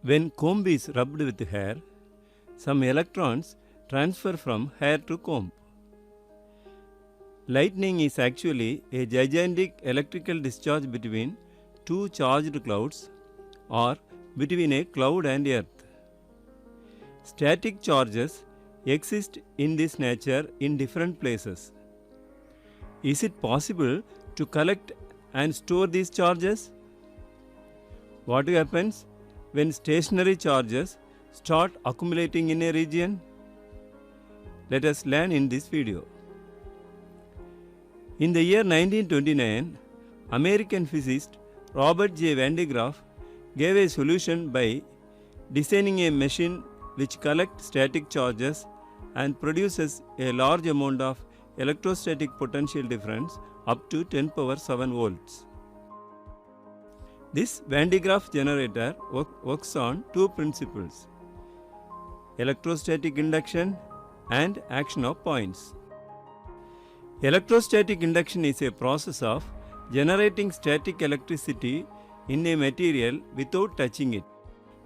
When comb is rubbed with hair, some electrons transfer from hair to comb. Lightning is actually a gigantic electrical discharge between two charged clouds or between a cloud and earth. Static charges exist in this nature in different places. Is it possible to collect and store these charges? What happens when stationary charges start accumulating in a region? Let us learn in this video. In the year 1929, American physicist Robert J. Van de Graaff gave a solution by designing a machine which collects static charges and produces a large amount of electrostatic potential difference up to 10 power 7 volts. This Van de Graaff generator works on two principles: electrostatic induction and action of points. Electrostatic induction is a process of generating static electricity in a material without touching it.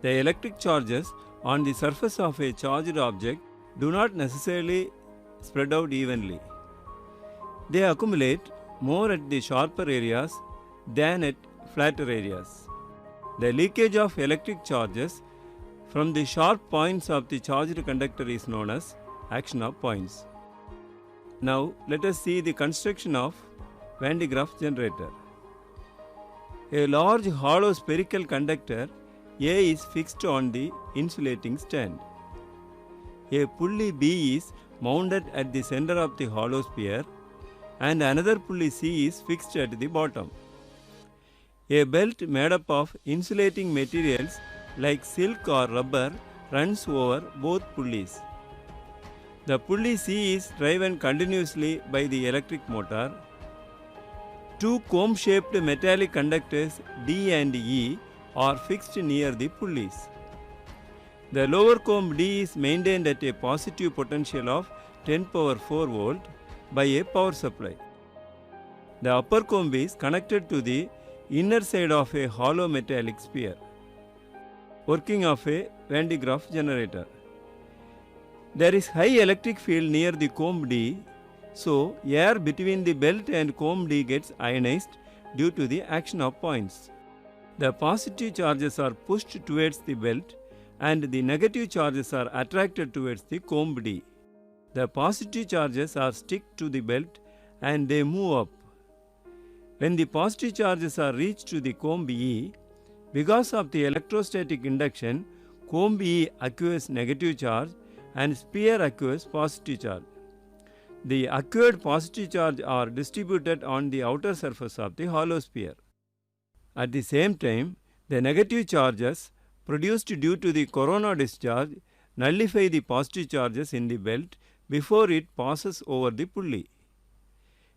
The electric charges on the surface of a charged object do not necessarily spread out evenly. They accumulate more at the sharper areas than at flatter areas. The leakage of electric charges from the sharp points of the charged conductor is known as action of points. Now let us see the construction of Van de Graaff generator. A large hollow spherical conductor A is fixed on the insulating stand. A pulley B is mounted at the center of the hollow sphere and another pulley C is fixed at the bottom. A belt made up of insulating materials like silk or rubber runs over both pulleys. The pulley C is driven continuously by the electric motor. Two comb-shaped metallic conductors D and E are fixed near the pulleys. The lower comb D is maintained at a positive potential of 10 power 4 volt by a power supply. The upper comb is connected to the inner side of a hollow metallic sphere. Working of a Van de Graaff generator. There is high electric field near the comb D, so air between the belt and comb D gets ionized due to the action of points. The positive charges are pushed towards the belt and the negative charges are attracted towards the comb D. The positive charges are stick to the belt and they move up. When the positive charges are reached to the comb E, because of the electrostatic induction, comb E acquires negative charge and sphere acquires positive charge. The acquired positive charge are distributed on the outer surface of the hollow sphere. At the same time, the negative charges produced due to the corona discharge nullify the positive charges in the belt before it passes over the pulley.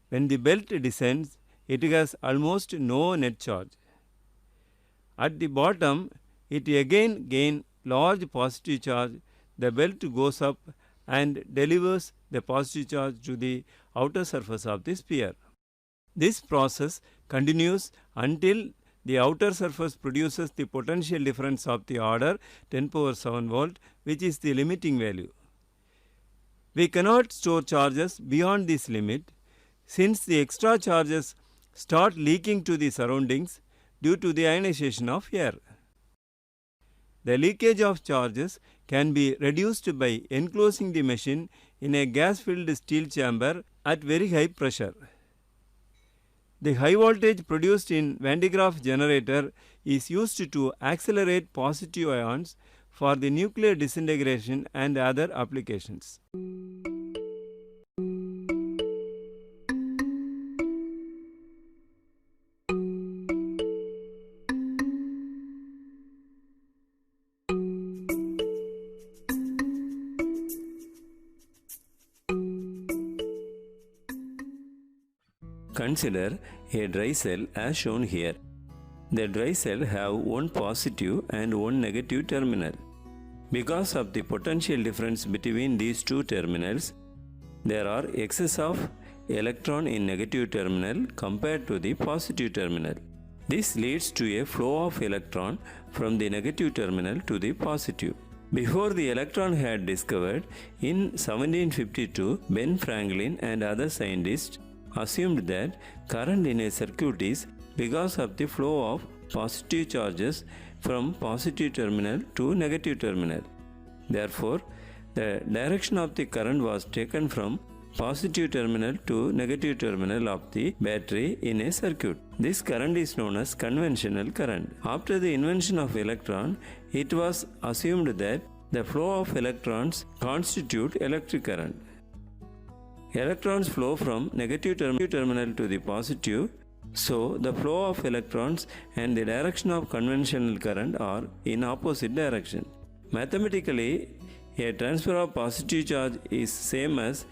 When the belt descends, it has almost no net charge. At the bottom, it again gains large positive charge. The belt goes up and delivers the positive charge to the outer surface of the sphere. This process continues until the outer surface produces the potential difference of the order 10 power 7 volt, which is the limiting value. We cannot store charges beyond this limit since the extra charges start leaking to the surroundings due to the ionization of air. The leakage of charges can be reduced by enclosing the machine in a gas-filled steel chamber at very high pressure. The high voltage produced in Van de Graaff generator is used to accelerate positive ions for the nuclear disintegration and other applications. Consider a dry cell as shown here. The dry cell have one positive and one negative terminal. Because of the potential difference between these two terminals, there are excess of electron in negative terminal compared to the positive terminal. This leads to a flow of electron from the negative terminal to the positive. Before the electron had discovered, in 1752, Ben Franklin and other scientists assumed that current in a circuit is because of the flow of positive charges from positive terminal to negative terminal. Therefore, the direction of the current was taken from positive terminal to negative terminal of the battery in a circuit. This current is known as conventional current. After the invention of electron, it was assumed that the flow of electrons constitute electric current. Electrons flow from negative terminal to the positive, so the flow of electrons and the direction of conventional current are in opposite direction. Mathematically, a transfer of positive charge is same as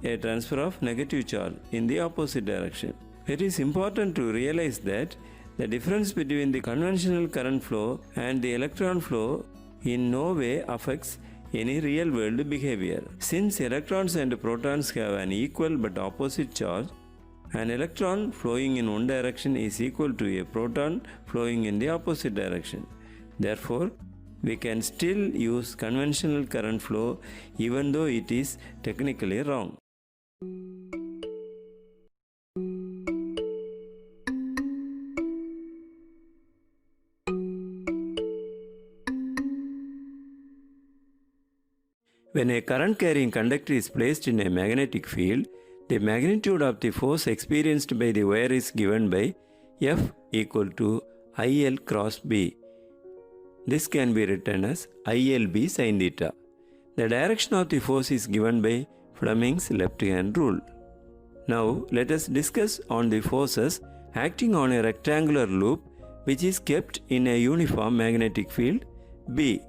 a transfer of negative charge in the opposite direction. It is important to realize that the difference between the conventional current flow and the electron flow in no way affects any real world behavior. Since electrons and protons have an equal but opposite charge, an electron flowing in one direction is equal to a proton flowing in the opposite direction. Therefore, we can still use conventional current flow even though it is technically wrong. When a current-carrying conductor is placed in a magnetic field, the magnitude of the force experienced by the wire is given by F equal to IL cross B. This can be written as ILB sin theta. The direction of the force is given by Fleming's left-hand rule. Now let us discuss on the forces acting on a rectangular loop which is kept in a uniform magnetic field B.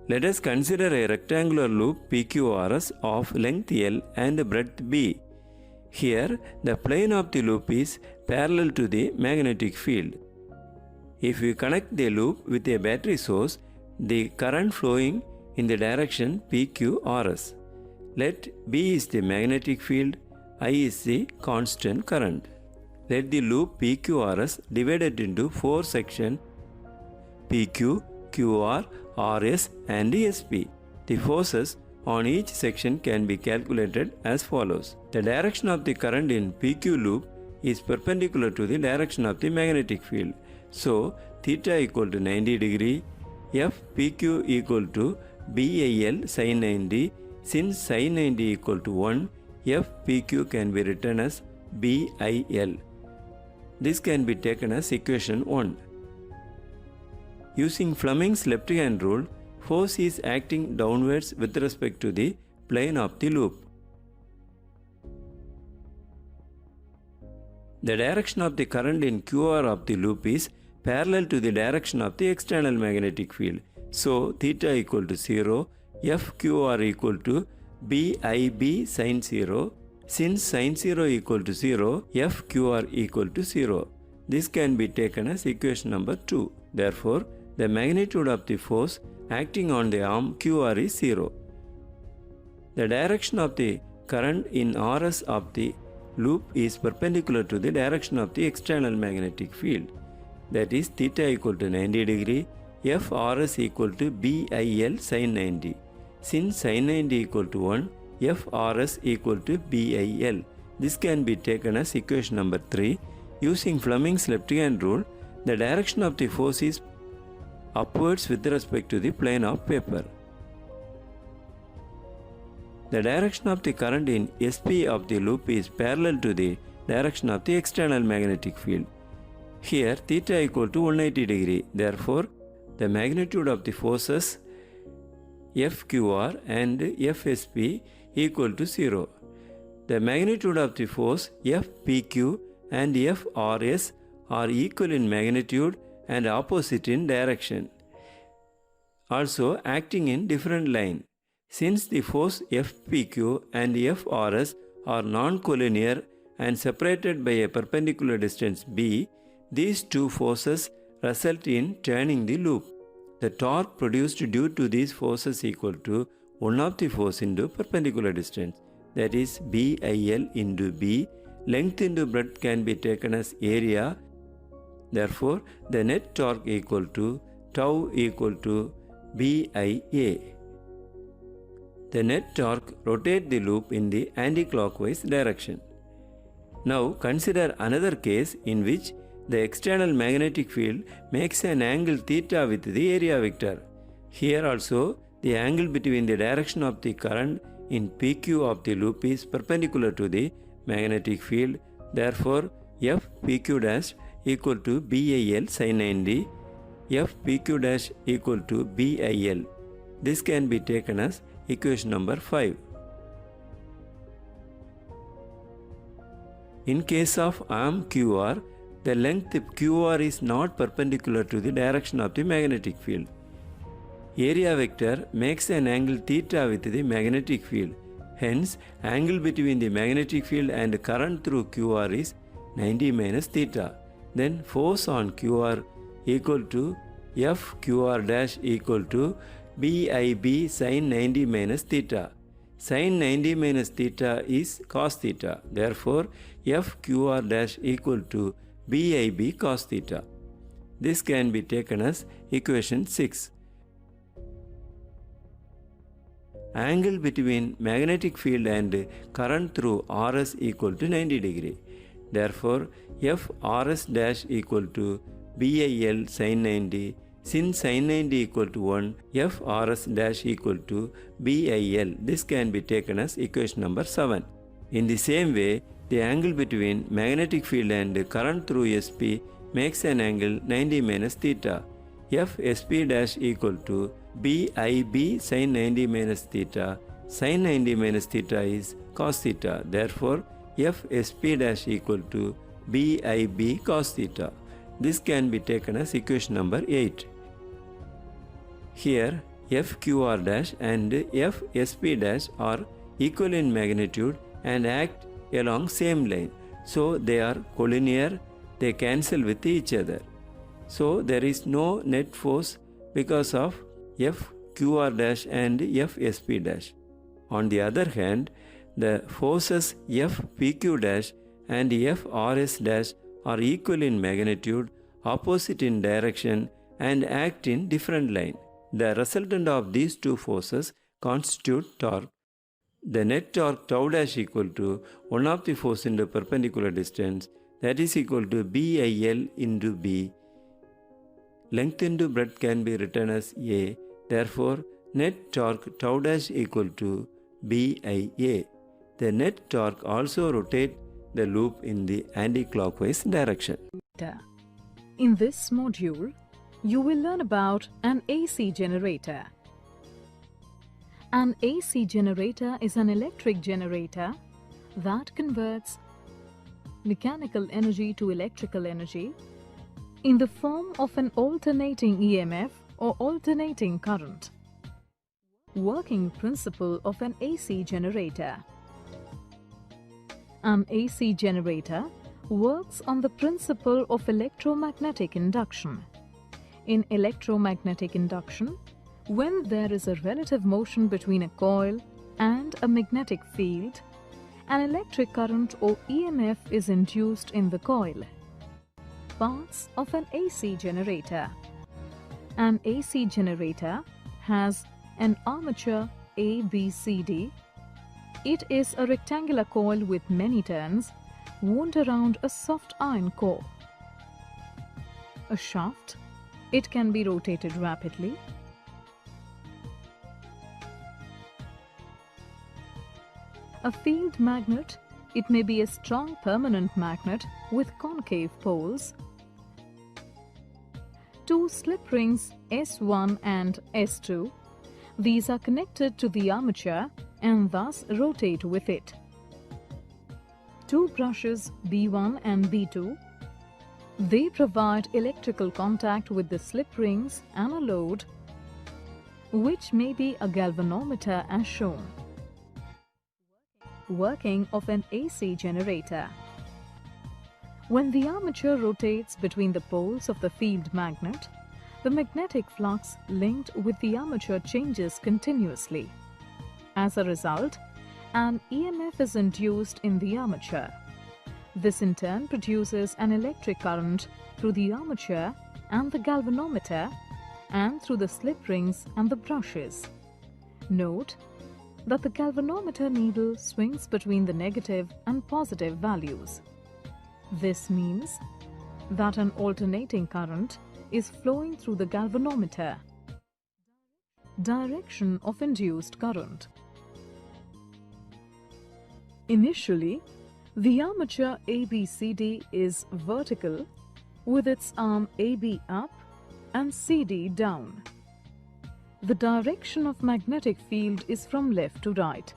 Let us consider a rectangular loop PQRS of length L and breadth B. Here, the plane of the loop is parallel to the magnetic field. If we connect the loop with a battery source, the current flowing in the direction PQRS. Let B is the magnetic field, I is the constant current. Let the loop PQRS divided into 4 sections PQ, QR, RS and SP. The forces on each section can be calculated as follows. The direction of the current in PQ loop is perpendicular to the direction of the magnetic field. So, theta equal to 90 degree, F PQ equal to BIL sin 90. Since sin 90 equal to 1, F PQ can be written as BIL. This can be taken as equation 1. Using Fleming's left-hand rule, force is acting downwards with respect to the plane of the loop. The direction of the current in QR of the loop is parallel to the direction of the external magnetic field. So, theta equal to 0, FQR equal to BIB sin 0. Since sin 0 equal to 0, FQR equal to 0. This can be taken as equation number 2. Therefore, the magnitude of the force acting on the arm QR is 0. The direction of the current in RS of the loop is perpendicular to the direction of the external magnetic field. That is theta equal to 90 degree, FRS equal to BIL sin 90. Since sin 90 equal to 1, FRS equal to BIL. This can be taken as equation number 3. Using Fleming's left-hand rule, the direction of the force is upwards with respect to the plane of paper. The direction of the current in SP of the loop is parallel to the direction of the external magnetic field. Here, theta equal to 180 degree. Therefore, the magnitude of the forces FQR and FSP equal to 0. The magnitude of the force FPQ and FRS are equal in magnitude and opposite in direction, also acting in different line. Since the force FPQ and FRS are non-collinear and separated by a perpendicular distance b, these two forces result in turning the loop. The torque produced due to these forces equal to 1 of the force into perpendicular distance, that is BIL into B. Length into breadth can be taken as area. Therefore, the net torque equal to tau equal to BIA. The net torque rotates the loop in the anti-clockwise direction. Now consider another case in which the external magnetic field makes an angle theta with the area vector. Here also the angle between the direction of the current in PQ of the loop is perpendicular to the magnetic field. Therefore, F PQ dash equal to BIL sin 90, F PQ dash equal to BIL. This can be taken as equation number 5. In case of arm QR, the length QR is not perpendicular to the direction of the magnetic field. Area vector makes an angle theta with the magnetic field. Hence, angle between the magnetic field and current through QR is 90 minus theta. Then force on QR equal to F QR dash equal to BIB sin 90 minus theta. Sin 90 minus theta is cos theta. Therefore, F QR dash equal to BIB cos theta. This can be taken as equation 6. Angle between magnetic field and current through RS equal to 90 degree. Therefore, F RS dash equal to BIL sin 90. Since sin 90 equal to 1, F RS dash equal to BIL. This can be taken as equation number 7. In the same way, the angle between magnetic field and current through SP makes an angle 90 minus theta. F SP dash equal to BIB sin 90 minus theta. Sin 90 minus theta is cos theta. Therefore, F SP dash equal to BIB cos theta. This can be taken as equation number 8. Here, FQR dash and FSP dash are equal in magnitude and act along same line. So they are collinear, they cancel with each other. So there is no net force because of FQR dash and FSP dash. On the other hand, the forces FPQ dash and FRS dash are equal in magnitude, opposite in direction and act in different line. The resultant of these two forces constitute torque. The net torque tau dash equal to one of the force into perpendicular distance, that is equal to BIL into B. Length into breadth can be written as A. Therefore, net torque tau dash equal to BIA. The net torque also rotates the loop in the anti-clockwise direction. In this module, you will learn about an AC generator. An AC generator is an electric generator that converts mechanical energy to electrical energy in the form of an alternating EMF or alternating current. Working principle of an AC generator. An AC generator works on the principle of electromagnetic induction. In electromagnetic induction, when there is a relative motion between a coil and a magnetic field, an electric current or EMF is induced in the coil. Parts of an AC generator. An AC generator has an armature ABCD. It is a rectangular coil with many turns wound around a soft iron core. A shaft. It can be rotated rapidly. A field magnet. It may be a strong permanent magnet with concave poles. Two slip rings S1 and S2. These are connected to the armature and thus rotate with it. Two brushes B1 and B2. They provide electrical contact with the slip rings and a load, which may be a galvanometer as shown. Working of an AC generator. When the armature rotates between the poles of the field magnet, the magnetic flux linked with the armature changes continuously. As a result, an EMF is induced in the armature. This in turn produces an electric current through the armature and the galvanometer and through the slip rings and the brushes. Note that the galvanometer needle swings between the negative and positive values. This means that an alternating current is flowing through the galvanometer. Direction of induced current. Initially, the armature ABCD is vertical with its arm AB up and CD down. The direction of magnetic field is from left to right.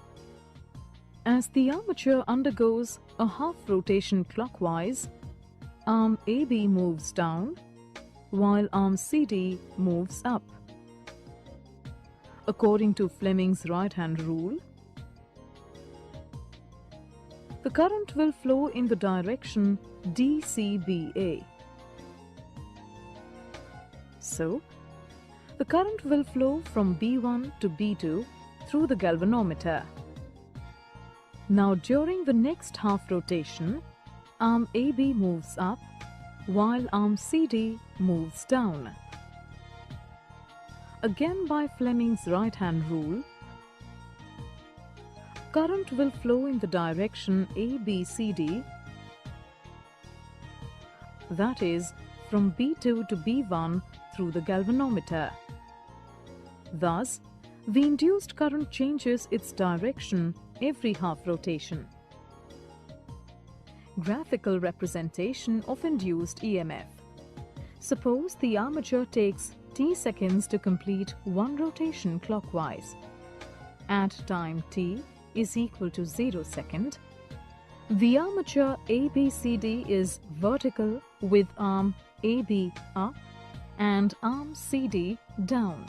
As the armature undergoes a half rotation clockwise, arm AB moves down while arm CD moves up. According to Fleming's right-hand rule, the current will flow in the direction DCBA. So, the current will flow from B1 to B2 through the galvanometer. Now during the next half rotation, arm AB moves up while arm CD moves down. Again by Fleming's right-hand rule, current will flow in the direction ABCD, that is, from B2 to B1 through the galvanometer. Thus, the induced current changes its direction every half rotation. Graphical representation of induced EMF. Suppose the armature takes t seconds to complete one rotation clockwise. At time t is equal to 0 second, the armature ABCD is vertical with arm AB up and arm CD down.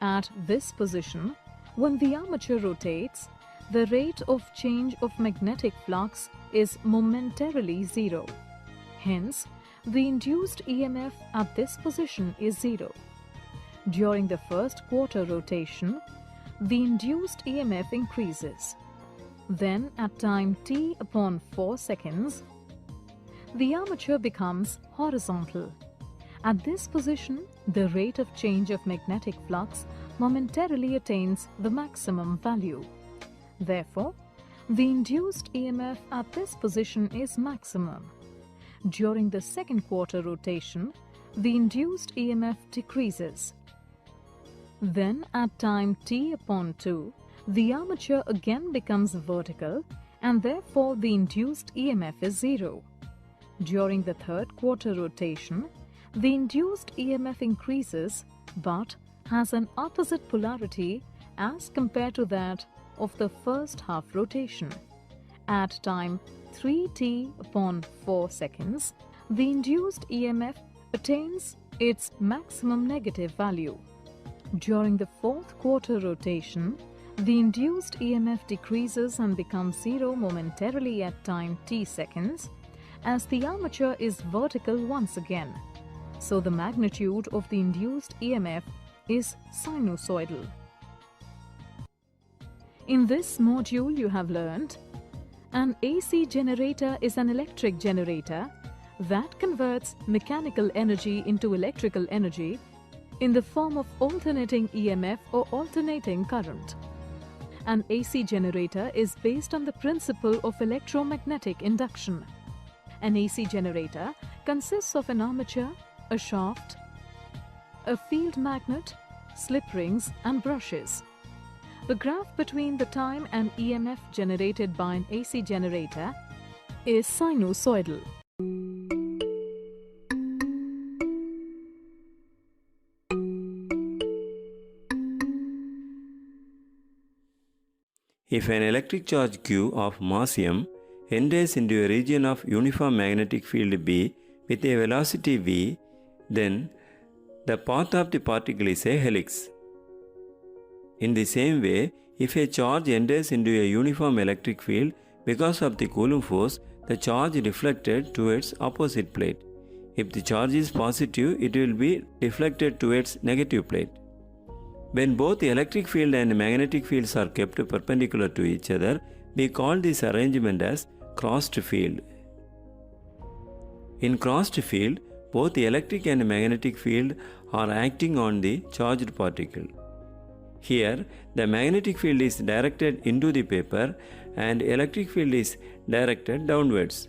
At this position, when the armature rotates, the rate of change of magnetic flux is momentarily zero. Hence, the induced EMF at this position is zero. During the first quarter rotation, the induced EMF increases. Then, at time t upon 4 seconds, the armature becomes horizontal. At this position, the rate of change of magnetic flux momentarily attains the maximum value. Therefore, the induced EMF at this position is maximum. During the second quarter rotation, the induced EMF decreases. Then, at time t upon 2, the armature again becomes vertical and therefore the induced EMF is zero. During the third quarter rotation, the induced EMF increases but has an opposite polarity as compared to that of the first half rotation. At time 3t upon 4 seconds, the induced EMF attains its maximum negative value. During the fourth quarter rotation, the induced EMF decreases and becomes zero momentarily at time t seconds, as the armature is vertical once again. So the magnitude of the induced EMF is sinusoidal. In this module you have learned an AC generator is an electric generator that converts mechanical energy into electrical energy in the form of alternating EMF or alternating current. An AC generator is based on the principle of electromagnetic induction. An AC generator consists of an armature, a shaft, a field magnet, slip rings and brushes. The graph between the time and EMF generated by an AC generator is sinusoidal. If an electric charge Q of mass m enters into a region of uniform magnetic field B with a velocity v, then the path of the particle is a helix. In the same way, if a charge enters into a uniform electric field because of the Coulomb force, the charge deflected towards opposite plate. If the charge is positive, it will be deflected towards negative plate. When both the electric field and magnetic fields are kept perpendicular to each other, we call this arrangement as crossed field. In crossed field, both the electric and magnetic field are acting on the charged particle. Here, the magnetic field is directed into the paper and electric field is directed downwards.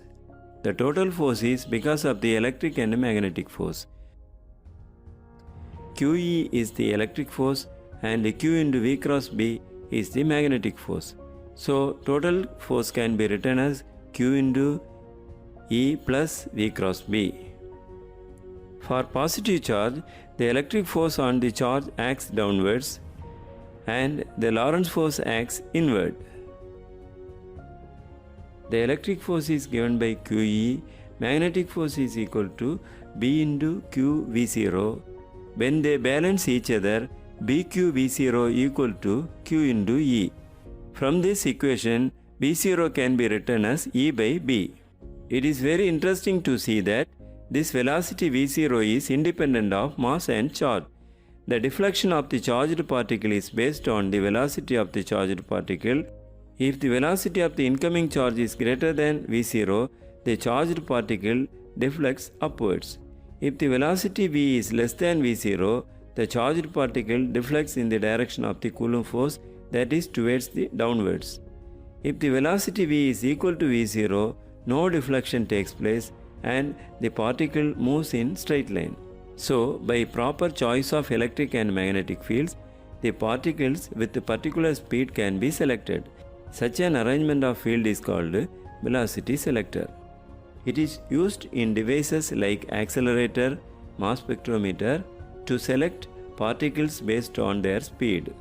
The total force is because of the electric and magnetic force. QE is the electric force and Q into V cross B is the magnetic force. So, total force can be written as Q into E plus V cross B. For positive charge, the electric force on the charge acts downwards and the Lorentz force acts inward. The electric force is given by QE, magnetic force is equal to B into Q V0. When they balance each other, BQ V0 equal to Q into E. From this equation, V0 can be written as E by B. It is very interesting to see that this velocity V0 is independent of mass and charge. The deflection of the charged particle is based on the velocity of the charged particle. If the velocity of the incoming charge is greater than V0, the charged particle deflects upwards. If the velocity V is less than V0, the charged particle deflects in the direction of the Coulomb force, that is towards the downwards. If the velocity V is equal to V0, no deflection takes place and the particle moves in straight line. So, by proper choice of electric and magnetic fields, the particles with a particular speed can be selected. Such an arrangement of field is called velocity selector. It is used in devices like accelerator, mass spectrometer to select particles based on their speed.